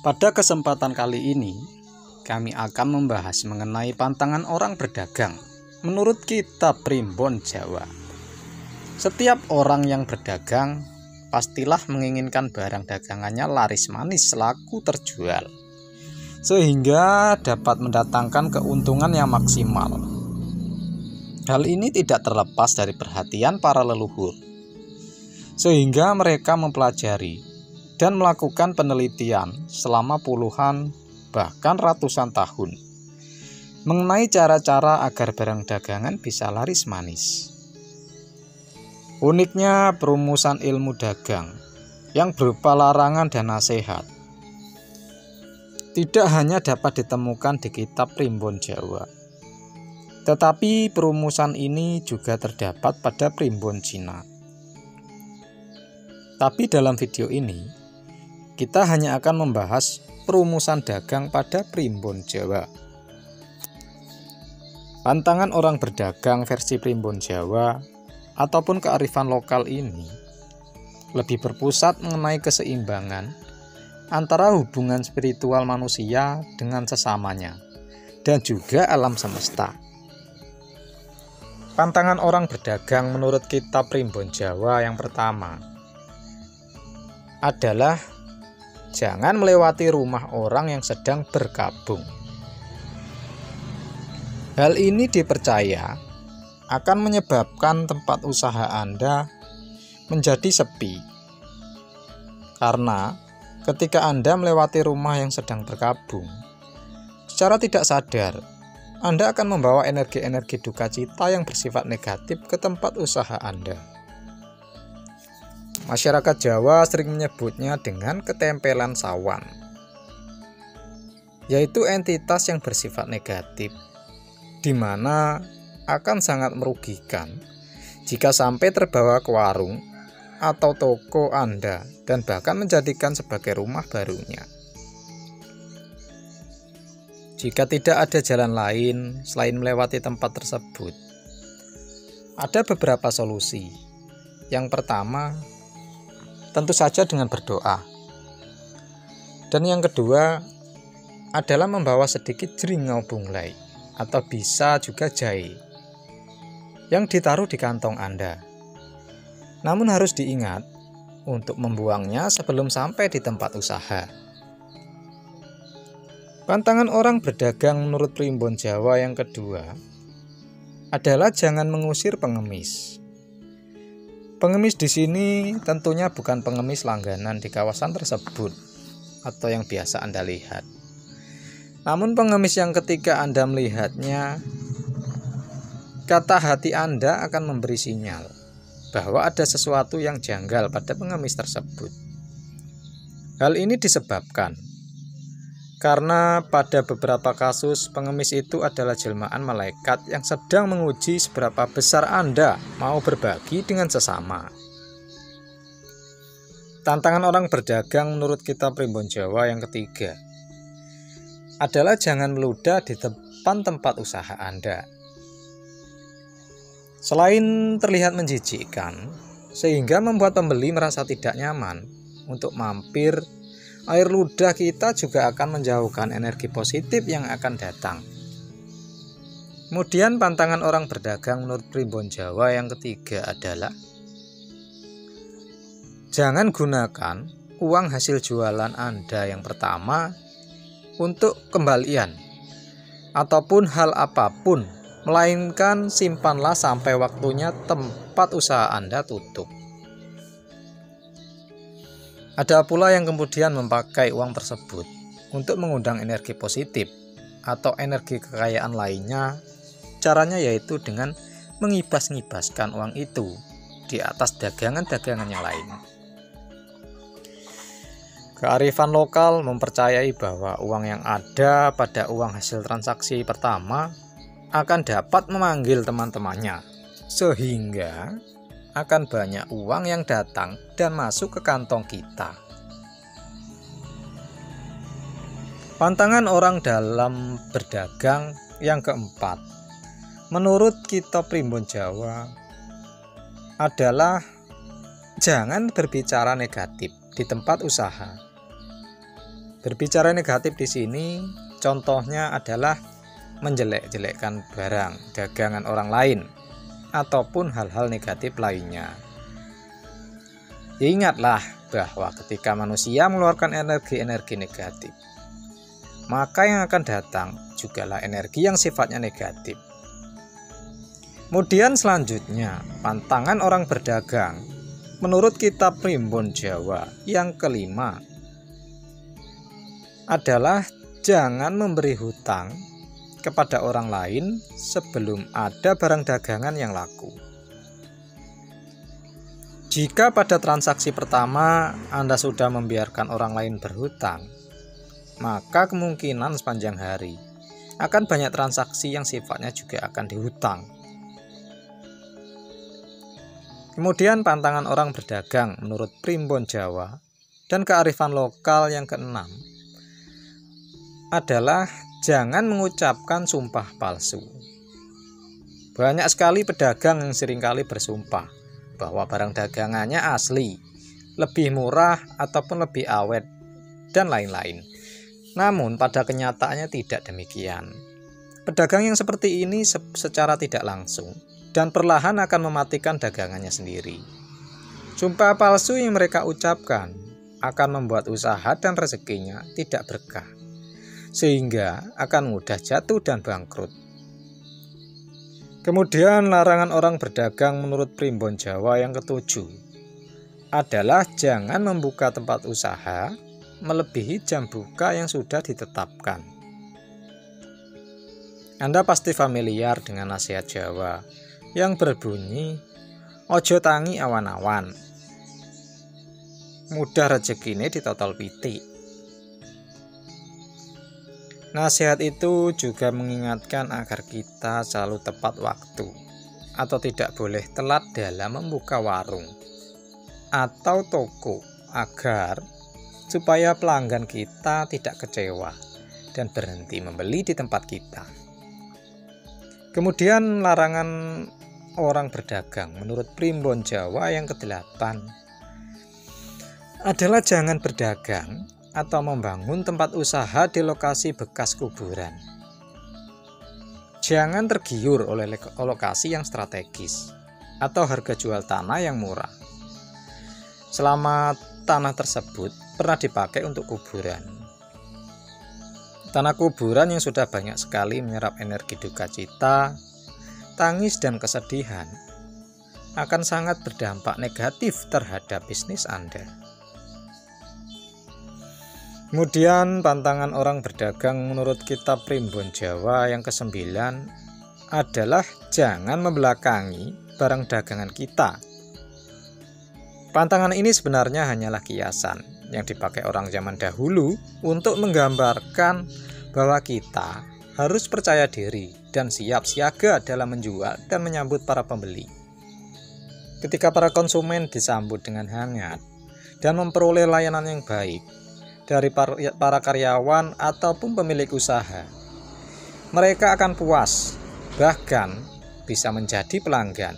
Pada kesempatan kali ini, kami akan membahas mengenai pantangan orang berdagang menurut kitab Primbon Jawa. Setiap orang yang berdagang pastilah menginginkan barang dagangannya laris manis laku terjual, sehingga dapat mendatangkan keuntungan yang maksimal. Hal ini tidak terlepas dari perhatian para leluhur, sehingga mereka mempelajari dan melakukan penelitian selama puluhan bahkan ratusan tahun mengenai cara-cara agar barang dagangan bisa laris manis. Uniknya perumusan ilmu dagang yang berupa larangan dan nasihat tidak hanya dapat ditemukan di kitab Primbon Jawa, tetapi perumusan ini juga terdapat pada Primbon Cina. Tapi dalam video ini, kita hanya akan membahas perumusan dagang pada Primbon Jawa. Pantangan orang berdagang versi Primbon Jawa ataupun kearifan lokal ini lebih berpusat mengenai keseimbangan antara hubungan spiritual manusia dengan sesamanya dan juga alam semesta. Pantangan orang berdagang menurut kitab Primbon Jawa yang pertama adalah jangan melewati rumah orang yang sedang berkabung. Hal ini dipercaya akan menyebabkan tempat usaha Anda menjadi sepi. Karena ketika Anda melewati rumah yang sedang berkabung, secara tidak sadar, Anda akan membawa energi-energi duka cita yang bersifat negatif ke tempat usaha Anda. Masyarakat Jawa sering menyebutnya dengan ketempelan sawan, yaitu entitas yang bersifat negatif, di mana akan sangat merugikan jika sampai terbawa ke warung atau toko Anda dan bahkan menjadikan sebagai rumah barunya. Jika tidak ada jalan lain selain melewati tempat tersebut, ada beberapa solusi. Yang pertama, tentu saja dengan berdoa. Dan yang kedua adalah membawa sedikit jeringau bunglai atau bisa juga jahe yang ditaruh di kantong Anda. Namun harus diingat untuk membuangnya sebelum sampai di tempat usaha. Pantangan orang berdagang menurut Primbon Jawa yang kedua adalah jangan mengusir pengemis. Pengemis di sini tentunya bukan pengemis langganan di kawasan tersebut atau yang biasa Anda lihat. Namun pengemis yang ketika Anda melihatnya, kata hati Anda akan memberi sinyal bahwa ada sesuatu yang janggal pada pengemis tersebut. Hal ini disebabkan karena pada beberapa kasus pengemis itu adalah jelmaan malaikat yang sedang menguji seberapa besar Anda mau berbagi dengan sesama. Tantangan orang berdagang menurut kitab Primbon Jawa yang ketiga adalah jangan meludah di depan tempat usaha Anda. Selain terlihat menjijikkan, sehingga membuat pembeli merasa tidak nyaman untuk mampir, air ludah kita juga akan menjauhkan energi positif yang akan datang. Kemudian pantangan orang berdagang menurut Primbon Jawa yang ketiga adalah jangan gunakan uang hasil jualan Anda yang pertama untuk kembalian ataupun hal apapun, melainkan simpanlah sampai waktunya tempat usaha Anda tutup. Ada pula yang kemudian memakai uang tersebut untuk mengundang energi positif atau energi kekayaan lainnya. Caranya yaitu dengan mengibas-ngibaskan uang itu di atas dagangan-dagangan yang lain. Kearifan lokal mempercayai bahwa uang yang ada pada uang hasil transaksi pertama akan dapat memanggil teman-temannya, sehingga akan banyak uang yang datang dan masuk ke kantong kita. Pantangan orang dalam berdagang yang keempat, menurut kitab Primbon Jawa, adalah jangan berbicara negatif di tempat usaha. Berbicara negatif di sini contohnya adalah menjelek-jelekkan barang dagangan orang lain ataupun hal-hal negatif lainnya. Ingatlah bahwa ketika manusia mengeluarkan energi-energi negatif, maka yang akan datang jugalah energi yang sifatnya negatif. Kemudian selanjutnya, pantangan orang berdagang menurut kitab Primbon Jawa yang kelima adalah jangan memberi hutang kepada orang lain sebelum ada barang dagangan yang laku. Jika pada transaksi pertama Anda sudah membiarkan orang lain berhutang, maka kemungkinan sepanjang hari akan banyak transaksi yang sifatnya juga akan dihutang. Kemudian pantangan orang berdagang menurut Primbon Jawa dan kearifan lokal yang keenam adalah jangan mengucapkan sumpah palsu. Banyak sekali pedagang yang seringkali bersumpah bahwa barang dagangannya asli, lebih murah ataupun lebih awet, dan lain-lain. Namun pada kenyataannya tidak demikian. Pedagang yang seperti ini secara tidak langsung dan perlahan akan mematikan dagangannya sendiri. Sumpah palsu yang mereka ucapkan akan membuat usaha dan rezekinya tidak berkah, sehingga akan mudah jatuh dan bangkrut. Kemudian larangan orang berdagang menurut Primbon Jawa yang ketujuh adalah jangan membuka tempat usaha melebihi jam buka yang sudah ditetapkan. Anda pasti familiar dengan nasihat Jawa yang berbunyi, ojo tangi awan-awan, mudah rezekine ditotol pitik. Nasihat itu juga mengingatkan agar kita selalu tepat waktu atau tidak boleh telat dalam membuka warung atau toko agar supaya pelanggan kita tidak kecewa dan berhenti membeli di tempat kita. Kemudian larangan orang berdagang menurut Primbon Jawa yang ke-8 adalah jangan berdagang atau membangun tempat usaha di lokasi bekas kuburan. Jangan tergiur oleh lokasi yang strategis atau harga jual tanah yang murah selama tanah tersebut pernah dipakai untuk kuburan. Tanah kuburan yang sudah banyak sekali menyerap energi duka cita, tangis dan kesedihan akan sangat berdampak negatif terhadap bisnis Anda. Kemudian pantangan orang berdagang menurut kitab Primbon Jawa yang ke-9 adalah jangan membelakangi barang dagangan kita. Pantangan ini sebenarnya hanyalah kiasan yang dipakai orang zaman dahulu untuk menggambarkan bahwa kita harus percaya diri dan siap siaga dalam menjual dan menyambut para pembeli. Ketika para konsumen disambut dengan hangat dan memperoleh layanan yang baik dari para karyawan ataupun pemilik usaha, mereka akan puas, bahkan bisa menjadi pelanggan.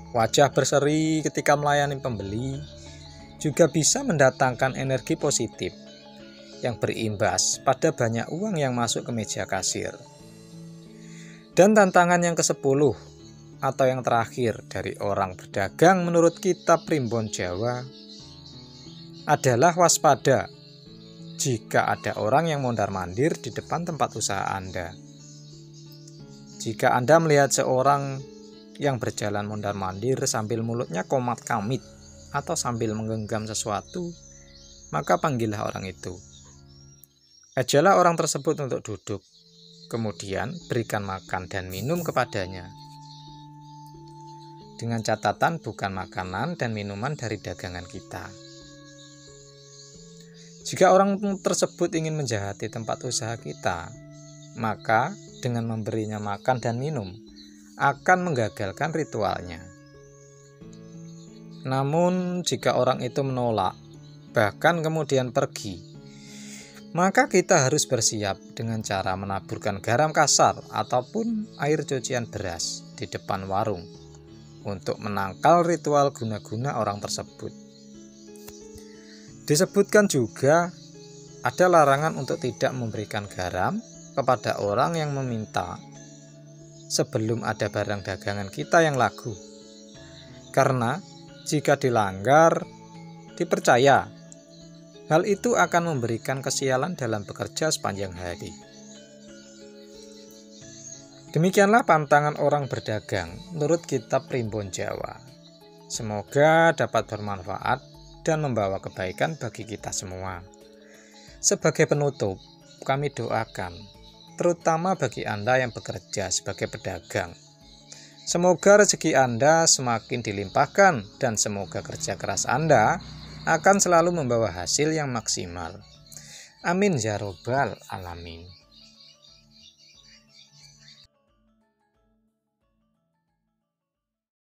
Wajah berseri ketika melayani pembeli juga bisa mendatangkan energi positif yang berimbas pada banyak uang yang masuk ke meja kasir. Dan tantangan yang ke-10 atau yang terakhir dari orang berdagang menurut kitab Primbon Jawa adalah waspada jika ada orang yang mondar-mandir di depan tempat usaha Anda. Jika Anda melihat seorang yang berjalan mondar-mandir sambil mulutnya komat-kamit atau sambil menggenggam sesuatu, maka panggillah orang itu. Ajalah orang tersebut untuk duduk, kemudian berikan makan dan minum kepadanya. Dengan catatan bukan makanan dan minuman dari dagangan kita. Jika orang tersebut ingin menjahati tempat usaha kita, maka dengan memberinya makan dan minum akan menggagalkan ritualnya. Namun jika orang itu menolak, bahkan kemudian pergi, maka kita harus bersiap dengan cara menaburkan garam kasar ataupun air cucian beras di depan warung untuk menangkal ritual guna-guna orang tersebut. Disebutkan juga ada larangan untuk tidak memberikan garam kepada orang yang meminta sebelum ada barang dagangan kita yang laku. Karena jika dilanggar, dipercaya hal itu akan memberikan kesialan dalam bekerja sepanjang hari. Demikianlah pantangan orang berdagang menurut kitab Primbon Jawa. Semoga dapat bermanfaat dan membawa kebaikan bagi kita semua. Sebagai penutup, kami doakan, terutama bagi Anda yang bekerja sebagai pedagang. Semoga rezeki Anda semakin dilimpahkan dan semoga kerja keras Anda akan selalu membawa hasil yang maksimal. Amin ya robbal alamin.